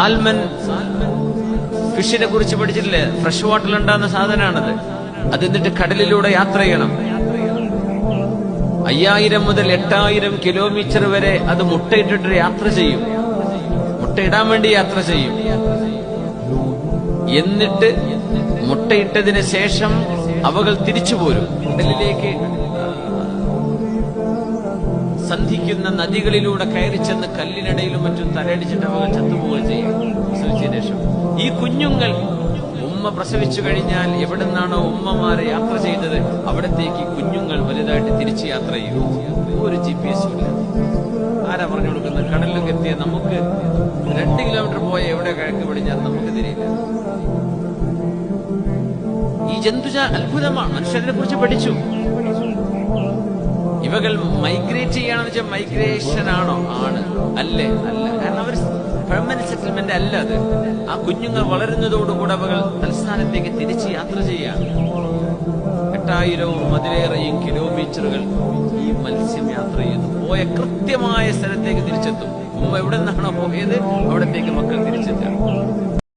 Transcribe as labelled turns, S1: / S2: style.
S1: Salmon ഫിഷിനെ കുറിച്ച് പഠിച്ചിട്ടില്ലേ? Fresh വാട്ടറിൽ ഉണ്ടാകുന്ന സാധനമാണത്. അത് എന്നിട്ട് കടലിലൂടെ യാത്ര ചെയ്യണം. 5000 മുതൽ 8000 കിലോമീറ്റർ വരെ അത് മുട്ടയിട്ടിട്ട് യാത്ര ചെയ്യും. മുട്ടയിടാൻ വേണ്ടി യാത്ര ചെയ്യും. എന്നിട്ട് മുട്ടയിട്ടതിന് ശേഷം അവകൾ തിരിച്ചു പോരും. കടലിലേക്ക് സന്ധിക്കുന്ന നദികളിലൂടെ കയറി ചെന്ന് കല്ലിനിടയിലും മറ്റും തലയടിച്ചിട്ട് അവകൾ ചത്തുപോവുകയും ചെയ്യും. പ്രസവിച്ചതിന് ശേഷം ഈ കുഞ്ഞുങ്ങൾ ഉമ്മ പ്രസവിച്ചു കഴിഞ്ഞാൽ എവിടെ നിന്നാണോ ഉമ്മമാരെ യാത്ര ചെയ്തത് അവിടത്തേക്ക് കുഞ്ഞുങ്ങൾ വലുതായിട്ട് തിരിച്ച് യാത്ര ചെയ്യും. ഒരു GPS ഇല്ല. ആരാ പറഞ്ഞു കൊടുക്കുന്നത്? കടലിലൊക്കെ എത്തിയ നമുക്ക് 2 കിലോമീറ്റർ പോയ എവിടെ കിഴക്ക് പിടിഞ്ഞാൽ നമുക്ക് തിരിയില്ല. ഈ ജന്തുജാല അത്ഭുതമാണ്. മനുഷ്യരെ കുറിച്ച് പഠിച്ചു. ഇവകൾ മൈഗ്രേറ്റ് ചെയ്യാണെന്ന് വെച്ചാൽ മൈഗ്രേഷൻ ആണോ? ആണ്. അല്ലേ? അല്ല. കാരണം അവർ പെർമനന്റ് സെറ്റിൽമെന്റ് അല്ല അത്. ആ കുഞ്ഞുങ്ങൾ വളരുന്നതോടുകൂടെ അവകൾ തൽസ്ഥാനത്തേക്ക് തിരിച്ച് യാത്ര ചെയ്യാം. 8000 അതിലേറെയും കിലോമീറ്ററുകൾ ഈ മത്സ്യം യാത്ര ചെയ്യുന്നു. പോയ കൃത്യമായ സ്ഥലത്തേക്ക് തിരിച്ചെത്തും. ഉമ്മ എവിടെ നിന്നാണോ പോയത് അവിടത്തേക്ക് മക്കൾ തിരിച്ചെത്തുക.